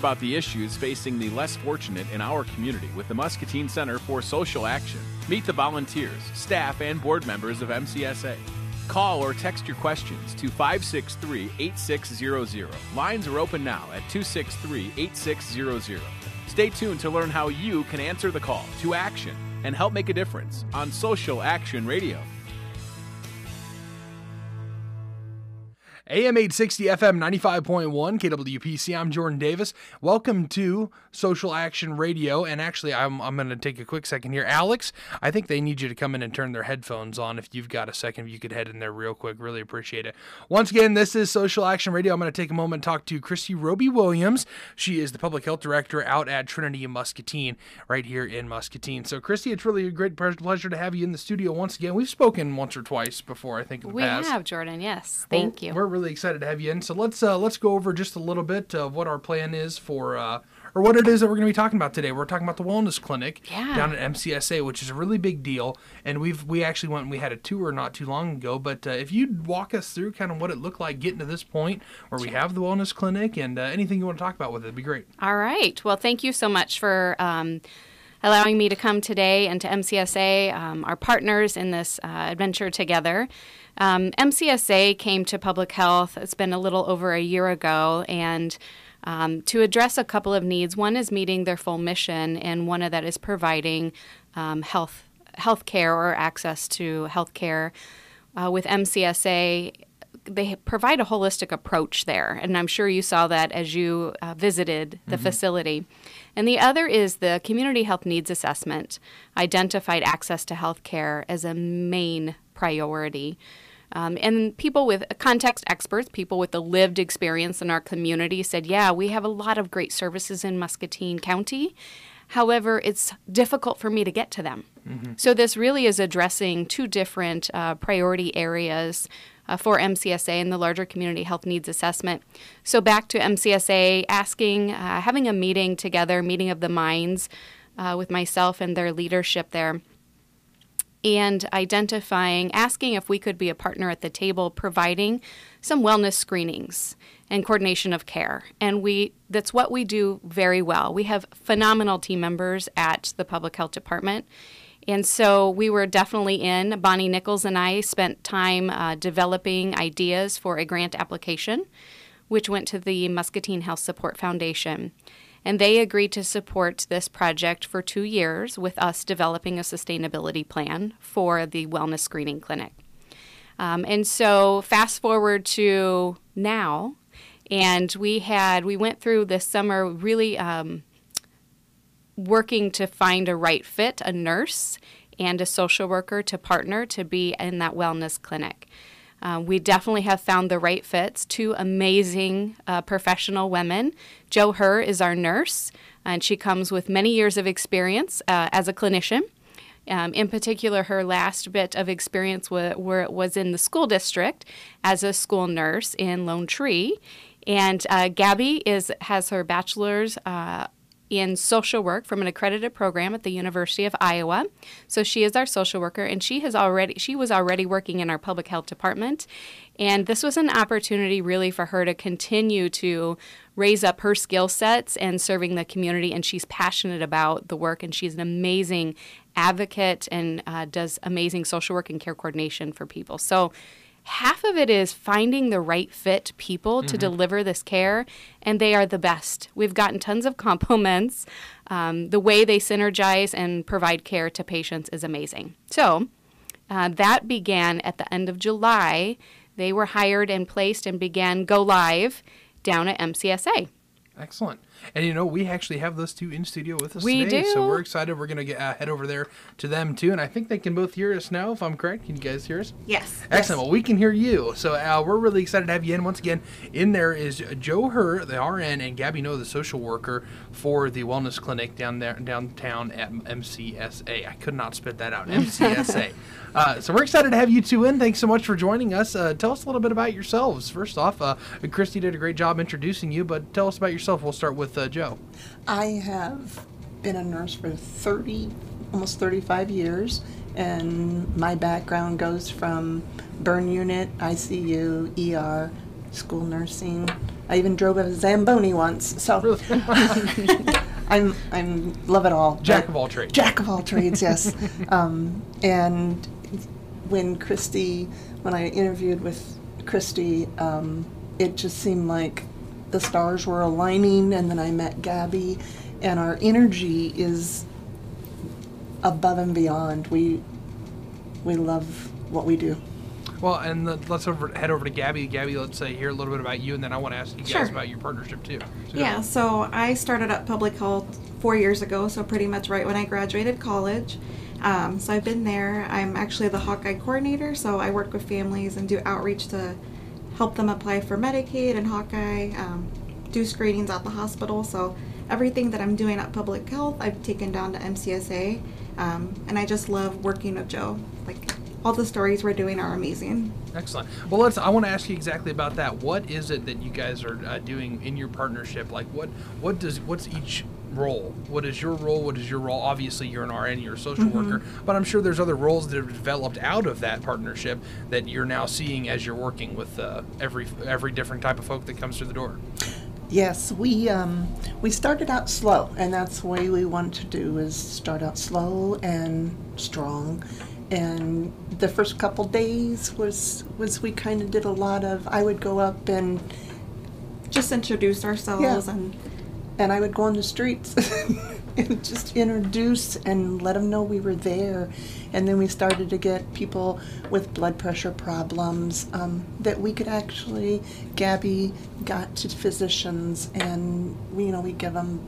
about the issues facing the less fortunate in our community with the Muscatine Center for Social Action. Meet the volunteers, staff, and board members of MCSA. Call or text your questions to 563-8600. Lines are open now at 263-8600. Stay tuned to learn how you can answer the call to action and help make a difference on Social Action Radio. AM 860 FM 95.1 KWPC. I'm Jordan Davis. Welcome to Social Action Radio. And actually, I'm going to take a quick second here. Alex, I think they need you to come in and turn their headphones on. If you've got a second, if you could head in there real quick. Really appreciate it. Once again, this is Social Action Radio. I'm going to take a moment and talk to Christy Roby Williams. She is the Public Health Director out at Trinity Muscatine, right here in Muscatine. So, Christy, it's really a great pleasure to have you in the studio once again. We've spoken once or twice before, I think, in the past. We have, Jordan, yes. Thank you. We're really excited to have you in. So let's go over just a little bit of what our plan is for, or what it is that we're going to be talking about today. We're talking about the Wellness Clinic down at MCSA, which is a really big deal. And we actually went and we had a tour not too long ago. But if you'd walk us through kind of what it looked like getting to this point where we have the Wellness Clinic and anything you want to talk about with it, it'd be great. All right. Well, thank you so much for allowing me to come today and to MCSA, our partners in this adventure together. MCSA came to public health, it's been a little over a year ago, and to address a couple of needs. One is meeting their full mission, and one of that is providing health care or access to health care. With MCSA, they provide a holistic approach there, and I'm sure you saw that as you visited the facility. And the other is the Community Health Needs Assessment identified access to health care as a main priority. And people with context experts, people with the lived experience in our community said, yeah, we have a lot of great services in Muscatine County. However, it's difficult for me to get to them. So this really is addressing two different priority areas for MCSA and the larger Community Health Needs Assessment. So back to MCSA, asking, having a meeting together, meeting of the minds with myself and their leadership there, and identifying, asking if we could be a partner at the table, providing some wellness screenings and coordination of care. And that's what we do very well. We have phenomenal team members at the Public Health Department. And so we were definitely in. Bonnie Nichols and I spent time developing ideas for a grant application, which went to the Muscatine Health Support Foundation. And they agreed to support this project for 2 years with us developing a sustainability plan for the wellness screening clinic. And so fast forward to now, and we went through this summer really working to find a right fit, a nurse and a social worker to partner to be in that wellness clinic. We definitely have found the right fits, two amazing professional women. Jo Herr is our nurse, and she comes with many years of experience as a clinician. In particular, her last bit of experience was in the school district as a school nurse in Lone Tree. And Gabby has her bachelor's in social work from an accredited program at the University of Iowa. So she is our social worker, and she was already working in our public health department. And this was an opportunity really for her to continue to raise up her skill sets and serving the community. And she's passionate about the work, and she's an amazing advocate and does amazing social work and care coordination for people. So half of it is finding the right fit people to deliver this care, and they are the best. We've gotten tons of compliments. The way they synergize and provide care to patients is amazing. So that began at the end of July. They were hired and placed and began go live down at MCSA. Excellent. And, we actually have those two in studio with us we today. Do. So we're excited. We're going to head over there to them, too. And I think they can both hear us now, if I'm correct. Can you guys hear us? Yes. Excellent. Well, we can hear you. So we're really excited to have you in. Once again, in there is Jo Herr, the RN, and Gabby No, the social worker for the wellness clinic downtown at MCSA. I could not spit that out. MCSA. So we're excited to have you two in. Thanks so much for joining us. Tell us a little bit about yourselves. First off, Christy did a great job introducing you, but tell us about yourself. We'll start with Jo. I have been a nurse for almost 35 years, and my background goes from burn unit, ICU, ER, school nursing, I even drove a Zamboni once. So I'm love it all. Jack of all trades. Jack of all trades, yes. And when I interviewed with Christy, it just seemed like the stars were aligning, and then I met Gabby, and our energy is above and beyond. We love what we do. Well, and let's head over to Gabby. Gabby, let's hear a little bit about you, and then I want to ask you guys about your partnership too. So I started up public health 4 years ago, so pretty much right when I graduated college. So I've been there. I'm actually the Hawkeye coordinator, so I work with families and do outreach to help them apply for Medicaid and Hawkeye, do screenings at the hospital. So everything that I'm doing at public health, I've taken down to MCSA, and I just love working with Joe. Like, all the stories we're doing are amazing. Excellent. Well, I want to ask you exactly about that. What is it that you guys are doing in your partnership? Like, what's each role? What is your role? What is your role? Obviously, you're an RN, you're a social worker, but I'm sure there's other roles that have developed out of that partnership that you're now seeing as you're working with every different type of folk that comes through the door. Yes, we started out slow, and that's the way we want to do, is start out slow and strong. And the first couple days was we kind of did a lot of, I would go up and just introduce ourselves, and I would go on the streets and just introduce and let them know we were there. And then we started to get people with blood pressure problems that we could actually, Gabby got to physicians, and we give them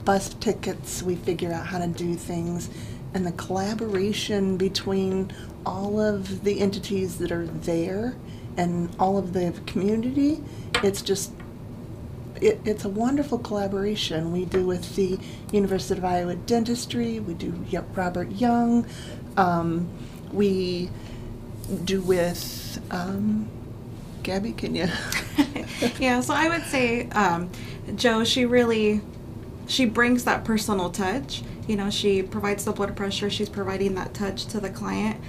bus tickets, we figure out how to do things. And the collaboration between all of the entities that are there and all of the community, it's just, it's a wonderful collaboration. We do with the University of Iowa Dentistry, we do Robert Young, we do with, Gabby, can you? Yeah, so I would say Joe, she brings that personal touch. She provides the blood pressure, she's providing that touch to the client.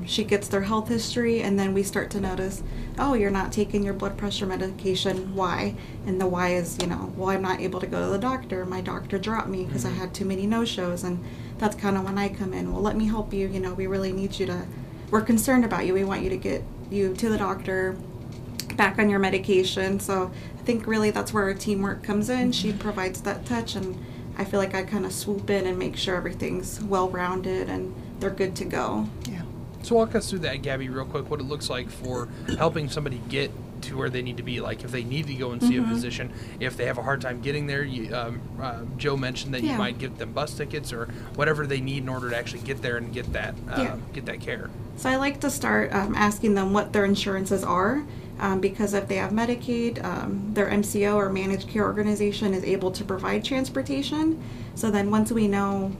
She gets their health history, and then we start to notice, oh, you're not taking your blood pressure medication, why? And the why is, well, I'm not able to go to the doctor. My doctor dropped me because I had too many no-shows, and that's kind of when I come in. Well, let me help you. We really need you to, we're concerned about you. We want you to get you to the doctor, back on your medication. So I think really that's where our teamwork comes in. She provides that touch, and I feel like I kind of swoop in and make sure everything's well-rounded and they're good to go. Yeah. So walk us through that, Gabby, real quick, what it looks like for helping somebody get to where they need to be. Like if they need to go and see a physician, if they have a hard time getting there, Joe mentioned that you might give them bus tickets or whatever they need in order to actually get there and get that care. So I like to start asking them what their insurances are. Because if they have Medicaid, their MCO or managed care organization is able to provide transportation. So then once we know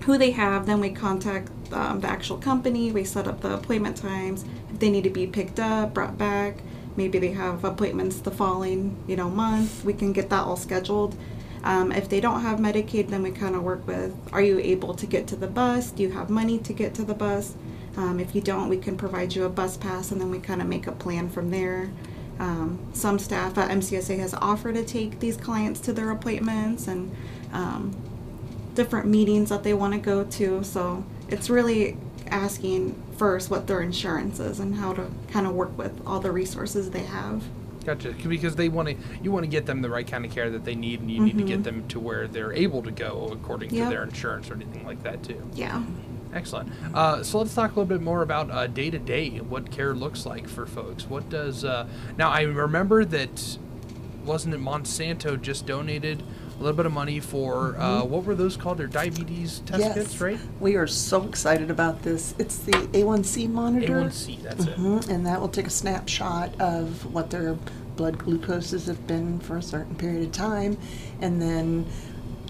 who they have, then we contact the actual company. We set up the appointment times. If they need to be picked up, brought back, maybe they have appointments the following month, we can get that all scheduled. If they don't have Medicaid, then we kind of work with, are you able to get to the bus? Do you have money to get to the bus? If you don't, we can provide you a bus pass, and then we kind of make a plan from there. Some staff at MCSA has offered to take these clients to their appointments and different meetings that they want to go to. So it's really asking first what their insurance is and how to kind of work with all the resources they have. Gotcha. Because you want to get them the right kind of care that they need, and you need to get them to where they're able to go according to their insurance or anything like that too. Yeah. Excellent. So let's talk a little bit more about day-to-day, what care looks like for folks. What does now I remember that, wasn't it Monsanto just donated a little bit of money for what were those called? Their diabetes test kits, right? We are so excited about this. It's the A1C monitor. A1C, that's it. And that will take a snapshot of what their blood glucoses have been for a certain period of time, and then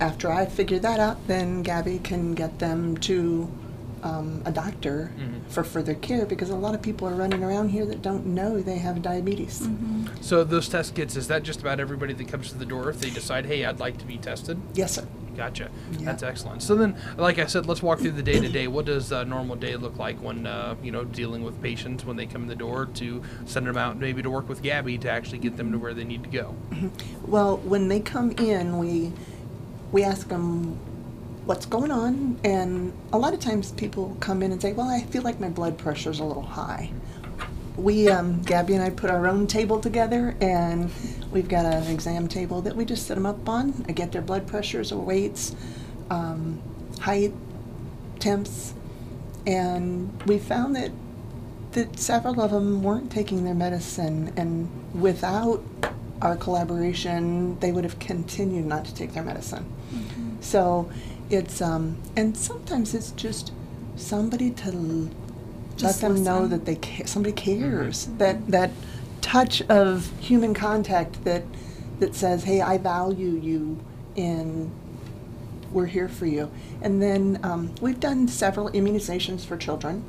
after I figure that out, then Gabby can get them to a doctor for further care, because a lot of people are running around here that don't know they have diabetes. So those test kits, is that just about everybody that comes to the door if they decide, hey, I'd like to be tested? Yes, sir. Gotcha. Yeah. That's excellent. So then, like I said, let's walk through the day-to-day. What does a normal day look like when, dealing with patients when they come in the door, to send them out maybe to work with Gabby to actually get them to where they need to go? Well, when they come in, we ask them what's going on, and a lot of times people come in and say, well, I feel like my blood pressure's a little high. We, Gabby and I put our own table together, and we've got an exam table that we just set them up on. I get their blood pressures or weights, height, temps, and we found that several of them weren't taking their medicine, and without our collaboration, they would have continued not to take their medicine. Mm-hmm. So it's, and sometimes it's just somebody to Just let them know listen. that somebody cares, that touch of human contact that says, hey, I value you, and we're here for you. And then we've done several immunizations for children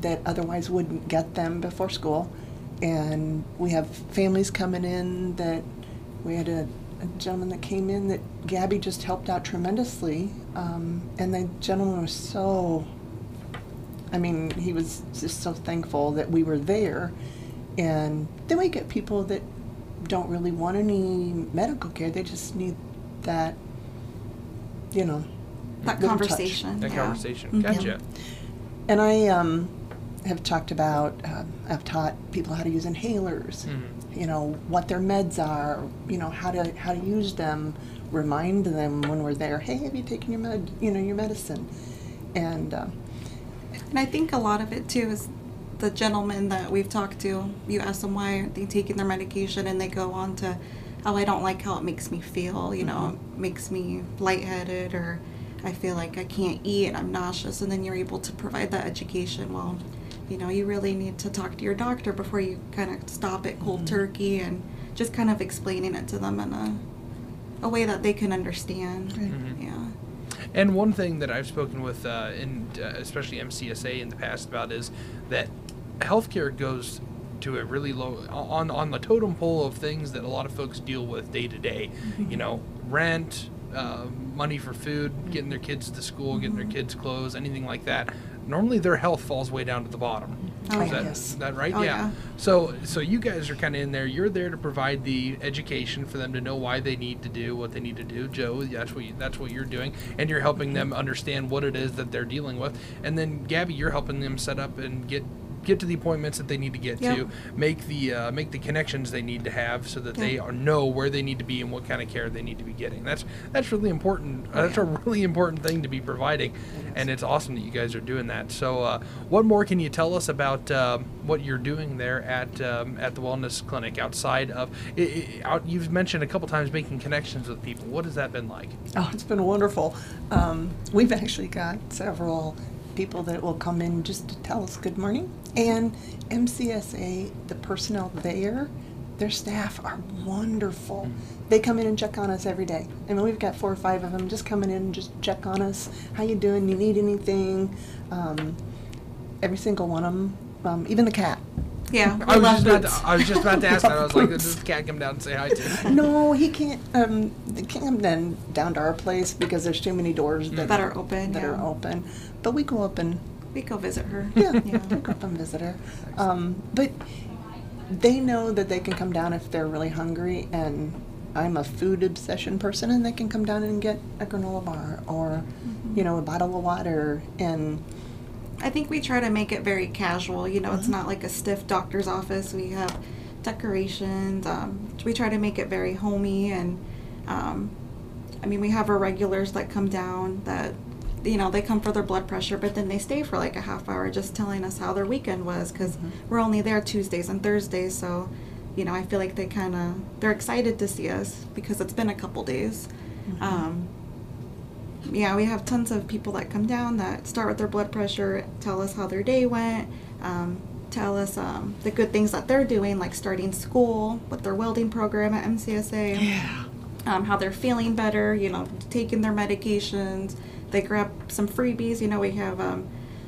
that otherwise wouldn't get them before school. And we have families coming in that we had a gentleman that came in that Gabby just helped out tremendously. And the gentleman was so, he was just so thankful that we were there. And then we get people that don't really want any medical care. They just need that, That little touch. conversation. That yeah. conversation. Mhm. Gotcha. And I have talked about, I've taught people how to use inhalers, what their meds are, how to use them, remind them when we're there, hey, have you taken your medicine? And I think a lot of it too is the gentlemen that we've talked to, you ask them why aren't they taking their medication, and they go on to, oh, I don't like how it makes me feel, it makes me lightheaded, or I feel like I can't eat and I'm nauseous, and then you're able to provide that education. Well, you really need to talk to your doctor before you kind of stop it cold turkey, and just kind of explaining it to them in a way that they can understand. Mhm. Yeah. And one thing that I've spoken with, especially MCSA in the past about, is that healthcare goes to a really low, on the totem pole of things that a lot of folks deal with day to day. Rent, money for food, getting their kids to school, getting their kids clothes, anything like that. Normally their health falls way down to the bottom. Oh, Is yes. that right? Oh, yeah. yeah. So you guys are kind of in there. You're there to provide the education for them to know why they need to do what they need to do. Joe, that's what you're doing, and you're helping them understand what it is that they're dealing with. And then Gabby, you're helping them set up and get to the appointments that they need to get Yep. to, make the connections they need to have, so that they know where they need to be and what kind of care they need to be getting. That's really important. That's a really important thing to be providing, and it's awesome that you guys are doing that. So, what more can you tell us about what you're doing there at the wellness clinic outside of? You've mentioned a couple times making connections with people. What has that been like? Oh, it's been wonderful. We've actually got several people that will come in just to tell us good morning. And MCSA, the personnel there, their staff are wonderful. They come in and check on us every day. We've got 4 or 5 of them just coming in and just check on us. How you doing? You need anything? Every single one of them, even the cat. Yeah. I we was love just about to ask that. I was like, does the cat come down and say hi to you? No, he can't. They can't come down to our place because there's too many doors that are open. are open. But we go up and We go visit her. we go up and visit her. But they know that they can come down if they're really hungry, and I'm a food obsession person, and they can come down and get a granola bar or a bottle of water. And I think we try to make it very casual. It's not like a stiff doctor's office. We have decorations. We try to make it very homey, and we have our regulars that come down that, they come for their blood pressure, but then they stay for like a half hour just telling us how their weekend was, because we're only there Tuesdays and Thursdays. So, I feel like they're excited to see us because it's been a couple days. We have tons of people that come down that start with their blood pressure, tell us how their day went, tell us the good things that they're doing, like starting school with their welding program at MCSA, how they're feeling better, taking their medications. They grab some freebies. We have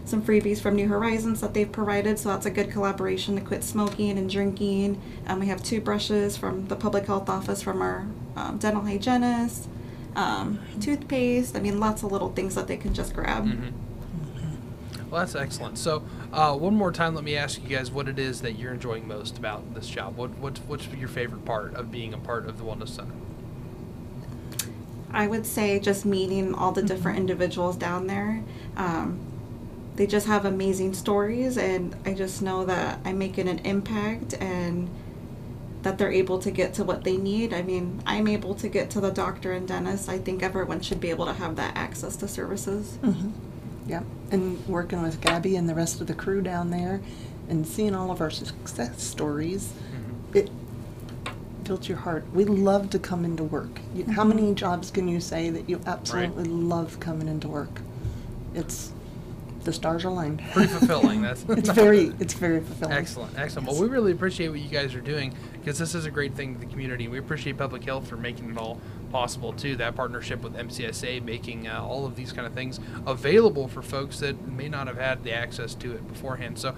some freebies from New Horizons that they've provided, so that's a good collaboration to quit smoking and drinking. We have toothbrushes from the public health office from our dental hygienist. toothpaste. I mean, lots of little things that they can just grab. Well, that's excellent. So, one more time, let me ask you guys what it is that you're enjoying most about this job. What's your favorite part of being a part of the Wellness Center? I would say just meeting all the different individuals down there. They just have amazing stories, and I just know that I'm making an impact and that they're able to get to what they need. I mean, I'm able to get to the doctor and dentist. I think everyone should be able to have that access to services. Yeah, and working with Gabby and the rest of the crew down there and seeing all of our success stories, it fills your heart. We love to come into work. How many jobs can you say that you absolutely love coming into work? It's the stars are aligned. Pretty fulfilling. That's it's very fulfilling. Excellent. Yes. Well, we really appreciate what you guys are doing because this is a great thing to the community. We appreciate Public Health for making it all possible too. That partnership with MCSA, making all of these kind of things available for folks that may not have had the access to it beforehand. So,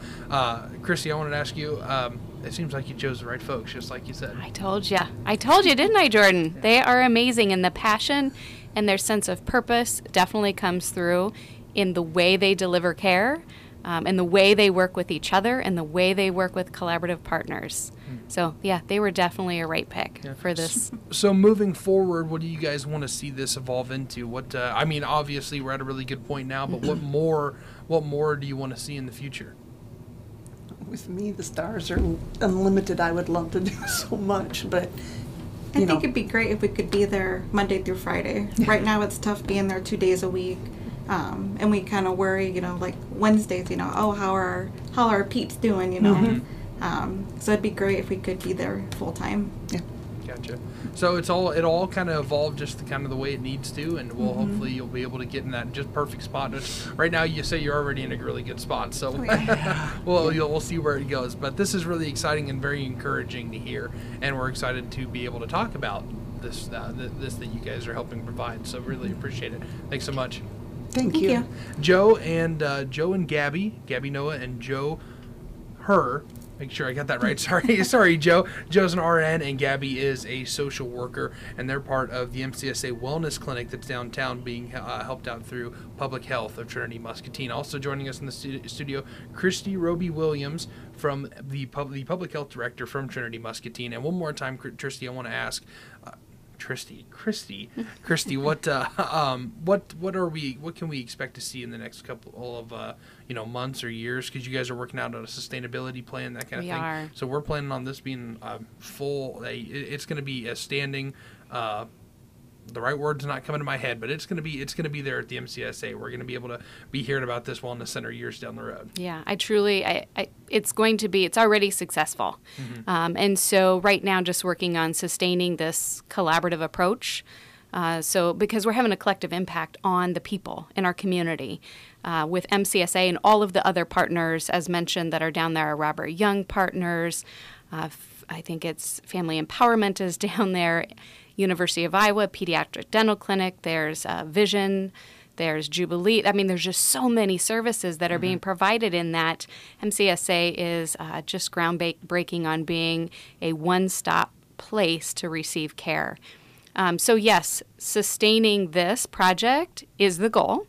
Christy, I wanted to ask you. It seems like you chose the right folks, just like you said. I told you, didn't I, Jordan? They are amazing, and the passion and their sense of purpose definitely comes through in the way they deliver care, and the way they work with each other, and the way they work with collaborative partners. So, yeah, they were definitely a right pick for this. So moving forward, what do you guys want to see this evolve into? What I mean, obviously we're at a really good point now, but what more do you want to see in the future? With me, the stars are unlimited. I would love to do so much, but I think it'd be great if we could be there Monday through Friday. Right now it's tough being there 2 days a week. And we kind of worry, like Wednesdays, how are our peeps doing, so it'd be great if we could be there full time. Yeah. Gotcha. So it all kind of evolved just kind of the way it needs to, and we'll hopefully you'll be able to get in that just perfect spot. Right now, you say you're already in a really good spot, so we'll see where it goes. But this is really exciting and very encouraging to hear, and we're excited to be able to talk about this that you guys are helping provide. So really appreciate it. Thanks so much. Thank you. Joe and Gabby Noah and Joe Her. Make sure I got that right. Sorry, Joe. Joe's an RN and Gabby is a social worker, and they're part of the MCSA Wellness Clinic that's downtown being helped out through Public Health of Trinity Muscatine. Also joining us in the studio, Christy Roby Williams from the Public Health Director from Trinity Muscatine. And one more time, Christy, I want to ask. Christy, what can we expect to see in the next couple of months or years? Because you guys are working out on a sustainability plan, that kind of thing. We are. So we're planning on this being full. It's going to be a standing. The right word's not coming to my head, but it's going to be there at the MCSA. We're going to be able to be hearing about this Wellness Center years down the road. Yeah, it's already successful. And so right now just working on sustaining this collaborative approach. Because we're having a collective impact on the people in our community with MCSA and all of the other partners, as mentioned, that are down there, are Robert Young partners. I think it's Family Empowerment is down there. University of Iowa Pediatric Dental Clinic, there's Vision, there's Jubilee. I mean, there's just so many services that are being provided in that. MCSA is just groundbreaking on being a one-stop place to receive care. So yes, sustaining this project is the goal.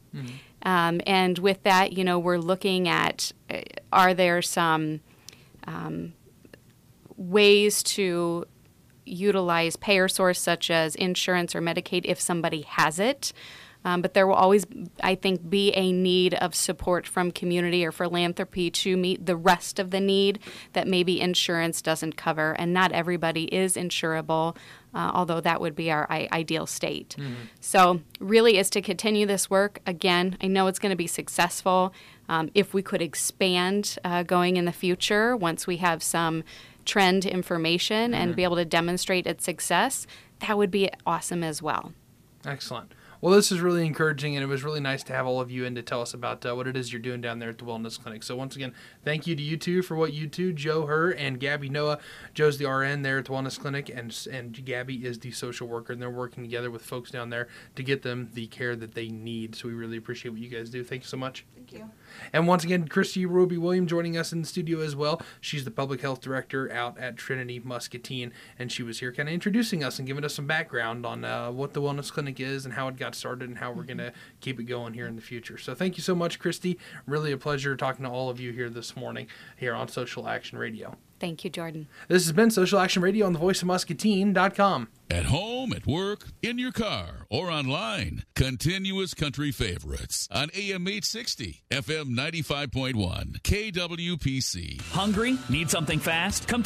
And with that, we're looking at, are there some ways to utilize payer source such as insurance or Medicaid if somebody has it. But there will always, I think, be a need of support from community or philanthropy to meet the rest of the need that maybe insurance doesn't cover. And not everybody is insurable, although that would be our ideal state. So really is to continue this work. Again, I know it's going to be successful. If we could expand going in the future, once we have some trend information and be able to demonstrate its success, that would be awesome as well. Excellent. Well, this is really encouraging, and it was really nice to have all of you in to tell us about what it is you're doing down there at the Wellness Clinic. So once again, thank you to you two for what you do, Joe, her, and Gabby Noah. Joe's the RN there at the Wellness Clinic, and Gabby is the social worker, and they're working together with folks down there to get them the care that they need. So we really appreciate what you guys do. Thank you so much. Thank you. And once again, Christy Ruby-William joining us in the studio as well. She's the public health director out at Trinity Muscatine, and she was here kind of introducing us and giving us some background on what the Wellness Clinic is and how it got started and how we're going to keep it going here in the future. So thank you so much, Christy. Really a pleasure talking to all of you here this morning here on Social Action Radio. Thank you, Jordan. This has been Social Action Radio on thevoiceofmuscatine.com. At home, at work, in your car, or online. Continuous country favorites on AM 860, FM 95.1, KWPC. Hungry? Need something fast? Come